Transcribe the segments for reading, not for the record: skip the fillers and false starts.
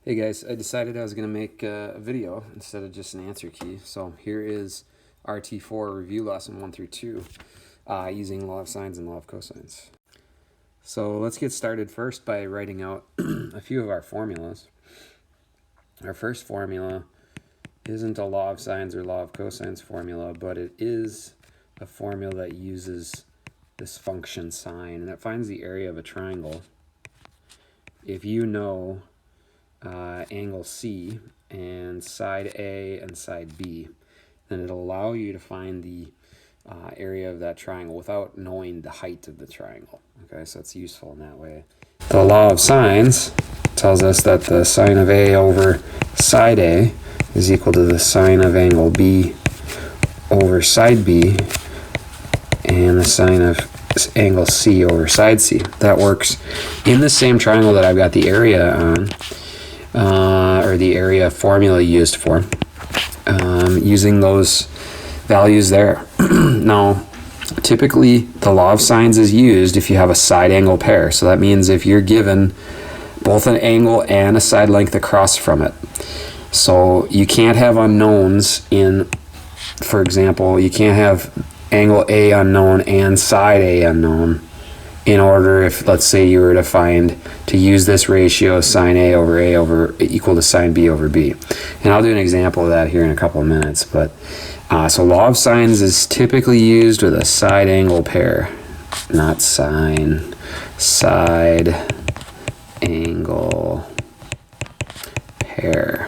Hey guys, I decided I was going to make a video instead of just an answer key. So here is RT4 review lesson 1 through 2 using law of sines and law of cosines. So let's get started first by writing out a few of our formulas. Our first formula isn't a law of sines or law of cosines formula, but it is a formula that uses this function sine, and it finds the area of a triangle. If you know angle C and side A and side B, then it'll allow you to find the area of that triangle without knowing the height of the triangle. Okay, so it's useful in that way. The law of sines tells us that the sine of A over side A is equal to the sine of angle B over side B and the sine of angle C over side C. That works in the same triangle that I've got the area on, or the area formula used for, using those values there. Now, typically the law of sines is used if you have a side angle pair. So that means if you're given both an angle and a side length across from it. So you can't have unknowns in, for example, you can't have angle A unknown and side A unknown in order, if let's say you were to use this ratio sine A over equal to sine B over B. And I'll do an example of that here in a couple of minutes. But so law of sines is typically used with a side angle pair, not sine, side angle pair.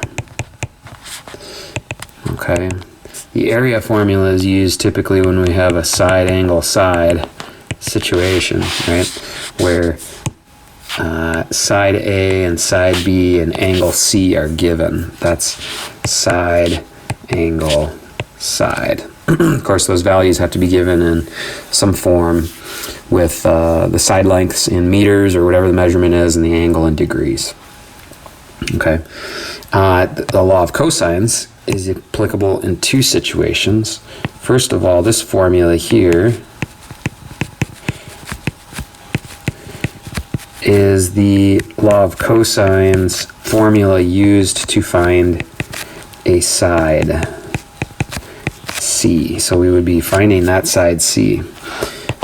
Okay. The area formula is used typically when we have a side angle side situation, right, where side A and side B and angle C are given. That's side angle side. Of course, those values have to be given in some form with the side lengths in meters or whatever the measurement is and the angle in degrees. Okay. The law of cosines is applicable in two situations. First of all, this formula here is the law of cosines formula used to find a side C. So we would be finding that side C.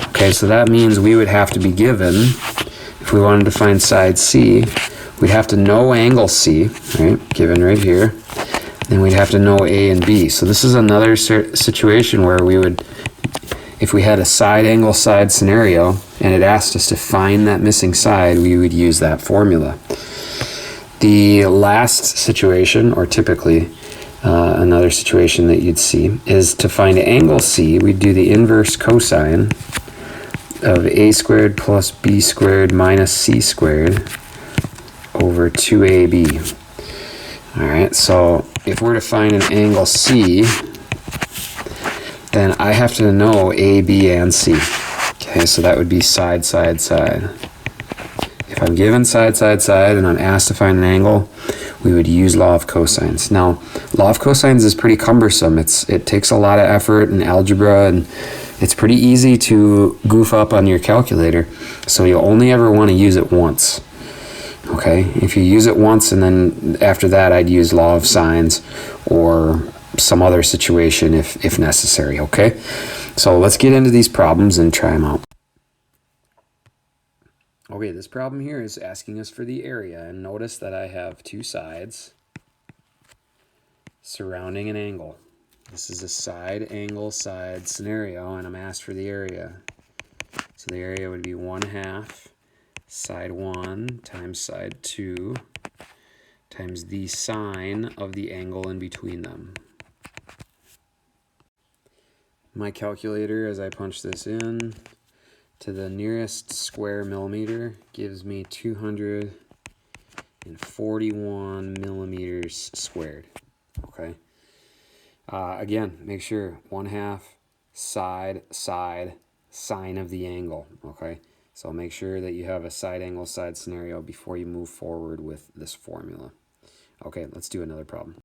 Okay, so that means we would have to be given, if we wanted to find side C, we'd have to know angle C, right, given right here. Then we'd have to know A and B. So this is another situation where we would, if we had a side angle side scenario and it asked us to find that missing side, we would use that formula. The last situation, or typically another situation that you'd see, is to find angle C, we'd do the inverse cosine of A squared plus B squared minus C squared over 2AB. All right, so if we're to find an angle C, then I have to know A, B, and C. Okay, so that would be side, side, side. If I'm given side, side, side, and I'm asked to find an angle, we would use law of cosines. Now, law of cosines is pretty cumbersome. It takes a lot of effort and algebra, and it's pretty easy to goof up on your calculator. So you'll only ever want to use it once. Okay, if you use it once and then after that I'd use law of sines or some other situation if necessary, okay? So let's get into these problems and try them out. Okay, this problem here is asking us for the area, and notice that I have two sides surrounding an angle. This is a side angle side scenario, and I'm asked for the area. So the area would be 1/2 side 1 times side 2 times the sine of the angle in between them. My calculator, as I punch this in to the nearest square millimeter, gives me 241 millimeters squared. Okay. Again, make sure 1/2 side sine of the angle. Okay. So make sure that you have a side angle side scenario before you move forward with this formula. Okay, let's do another problem.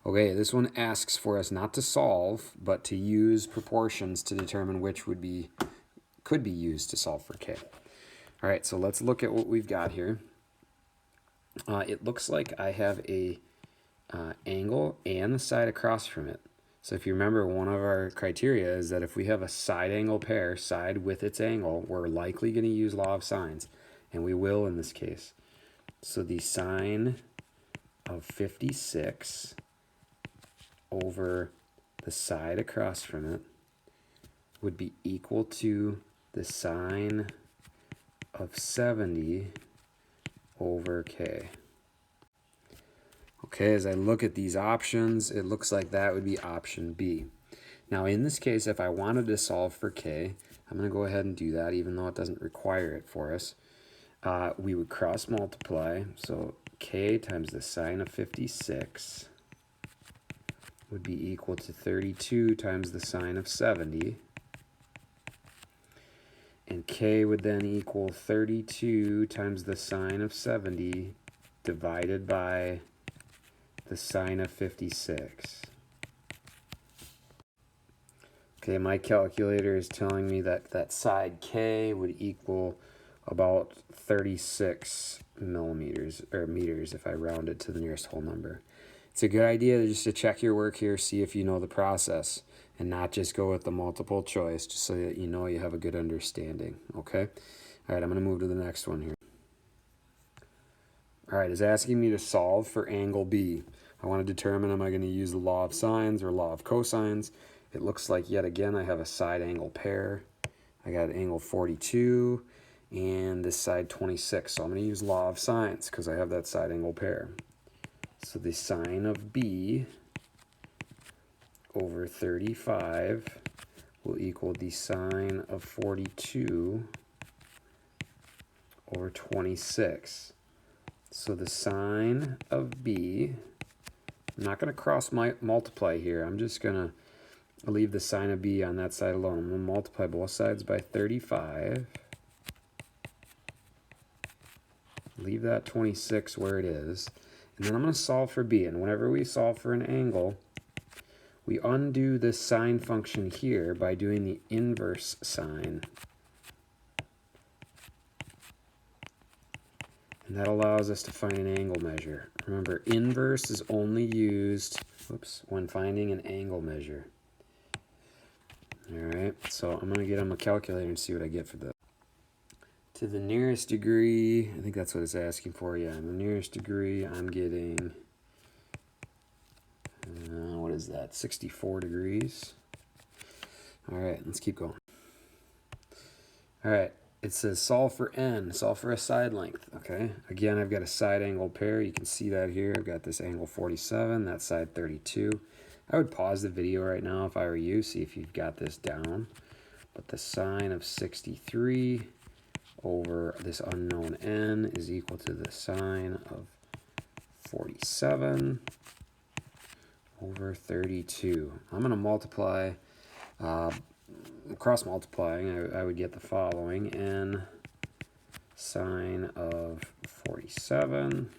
Okay, this one asks for us not to solve, but to use proportions to determine which could be used to solve for k. All right, so let's look at what we've got here. it looks like I have a angle and the side across from it. So if you remember, one of our criteria is that if we have a side angle pair, side with its angle, we're likely going to use law of sines, and we will in this case. So the sine of 56 over the side across from it would be equal to the sine of 70 over k. Okay, as I look at these options, it looks like that would be option B. Now in this case, if I wanted to solve for k, I'm going to go ahead and do that, even though it doesn't require it for us. We would cross multiply, so k times the sine of 56 would be equal to 32 times the sine of 70. And k would then equal 32 times the sine of 70 divided by the sine of 56. Okay, my calculator is telling me that that side k would equal about 36 millimeters, or meters if I round it to the nearest whole number. It's a good idea just to check your work here, see if you know the process, and not just go with the multiple choice, just so that you know you have a good understanding, okay? All right, I'm going to move to the next one here. All right, it's asking me to solve for angle B. I want to determine, am I going to use the law of sines or law of cosines? It looks like, yet again, I have a side angle pair. I got angle 42 and this side 26. So I'm going to use law of sines because I have that side angle pair. So the sine of B over 35 will equal the sine of 42 over 26. So the sine of B, I'm not going to cross multiply here. I'm just going to leave the sine of B on that side alone. I'm going to multiply both sides by 35. Leave that 26 where it is. And then I'm going to solve for B. And whenever we solve for an angle, we undo this sine function here by doing the inverse sine. And that allows us to find an angle measure. Remember, inverse is only used when finding an angle measure. All right, so I'm going to get on my calculator and see what I get for this. To the nearest degree, I think that's what it's asking for. Yeah, the nearest degree, I'm getting, what is that, 64 degrees. All right, let's keep going. All right, it says solve for n, solve for a side length, okay? Again, I've got a side angle pair. You can see that here. I've got this angle 47, that side 32. I would pause the video right now if I were you, see if you've got this down. But the sine of 63 over this unknown n is equal to the sine of 47 over 32. I'm going to multiply, cross multiplying, I would get the following. N sine of 47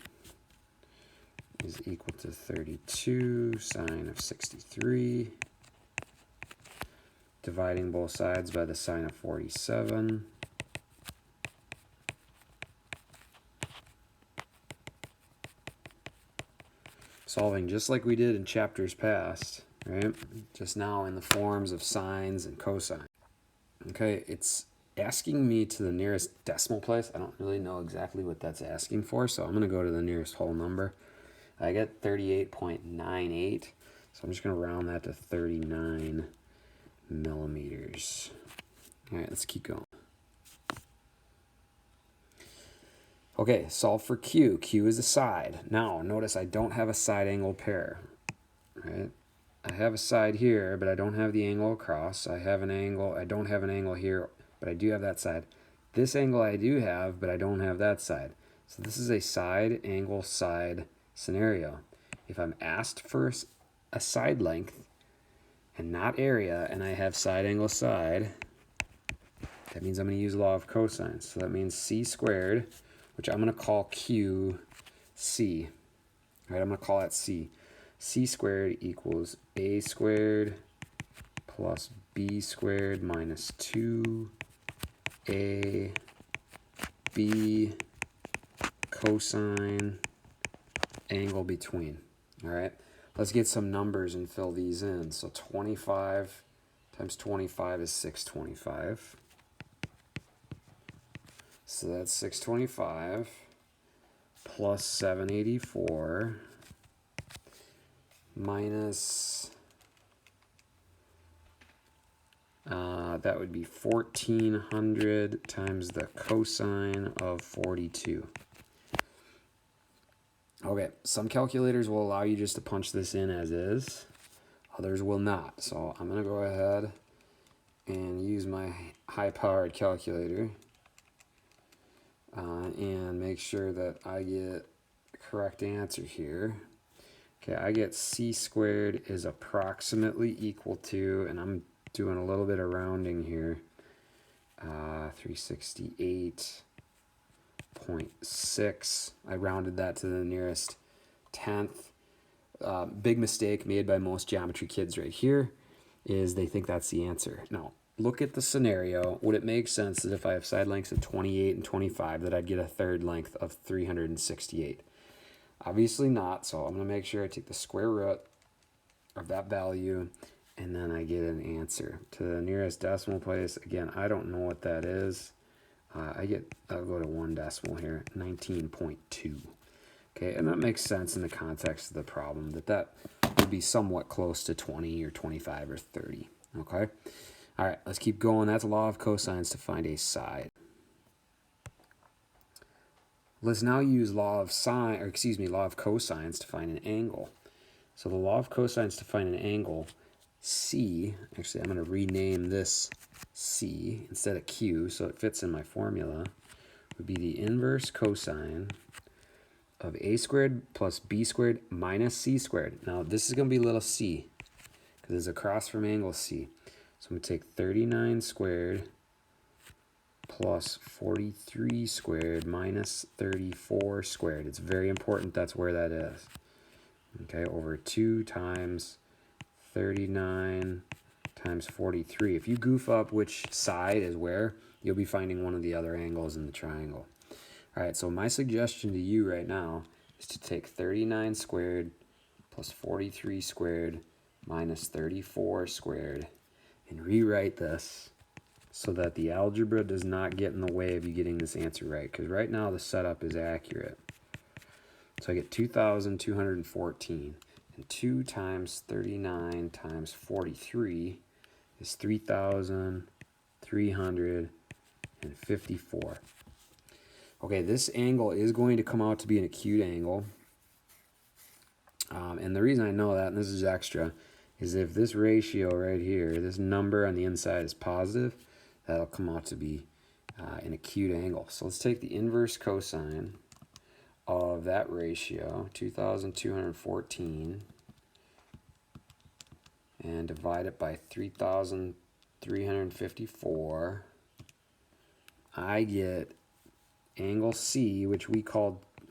is equal to 32 sine of 63. Dividing both sides by the sine of 47. Solving just like we did in chapters past, right? Just now in the forms of sines and cosines. Okay, it's asking me to the nearest decimal place. I don't really know exactly what that's asking for, so I'm going to go to the nearest whole number. I get 38.98, so I'm just going to round that to 39 millimeters. All right, let's keep going. Okay, solve for Q. Q is a side. Now, notice I don't have a side angle pair, right? I have a side here, but I don't have the angle across. I have an angle. I don't have an angle here, but I do have that side. This angle I do have, but I don't have that side. So this is a side angle side scenario. If I'm asked for a side length and not area, and I have side angle side, that means I'm going to use law of cosines. So that means c squared, which I'm going to call QC. All right, I'm going to call that C. C squared equals A squared plus B squared minus 2AB cosine angle between. All right, let's get some numbers and fill these in. So 25 times 25 is 625. So that's 625 plus 784 minus, that would be 1400 times the cosine of 42. Okay, some calculators will allow you just to punch this in as is. Others will not. So I'm going to go ahead and use my high-powered calculator and make sure that I get the correct answer here. Okay, I get c squared is approximately equal to, and I'm doing a little bit of rounding here, 368.6. I rounded that to the nearest tenth. Big mistake made by most geometry kids right here is they think that's the answer. Now, look at the scenario. Would it make sense that if I have side lengths of 28 and 25 that I'd get a third length of 368? Obviously not, so I'm going to make sure I take the square root of that value and then I get an answer to the nearest decimal place. Again, I don't know what that is. I'll go to one decimal here, 19.2. Okay, and that makes sense in the context of the problem that would be somewhat close to 20 or 25 or 30. Okay, all right, let's keep going. That's law of cosines to find a side. Let's now use law of cosines to find an angle. So the law of cosines to find an angle, C, actually I'm going to rename this C instead of Q so it fits in my formula, would be the inverse cosine of a squared plus b squared minus c squared. Now this is going to be little c because it's across from angle C. So I'm going to take 39 squared plus 43 squared minus 34 squared. It's very important that's where that is. Okay, over 2 times 39 times 43. If you goof up which side is where, you'll be finding one of the other angles in the triangle. All right, so my suggestion to you right now is to take 39 squared plus 43 squared minus 34 squared and rewrite this so that the algebra does not get in the way of you getting this answer right, because right now the setup is accurate. So I get 2,214, and 2 times 39 times 43 is 3,354. Okay, this angle is going to come out to be an acute angle. And the reason I know that, and this is extra, is if this ratio right here, this number on the inside is positive, that'll come out to be an acute angle. So let's take the inverse cosine of that ratio, 2,214, and divide it by 3,354. I get angle C, which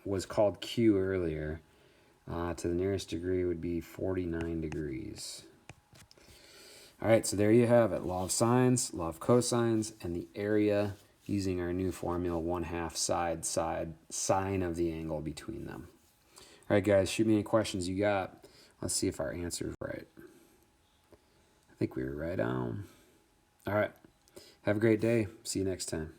was called Q earlier, to the nearest degree would be 49 degrees. All right, so there you have it. Law of sines, law of cosines, and the area using our new formula, 1/2 sine of the angle between them. All right, guys, shoot me any questions you got. Let's see if our answer is right. I think we were right on. All right, have a great day. See you next time.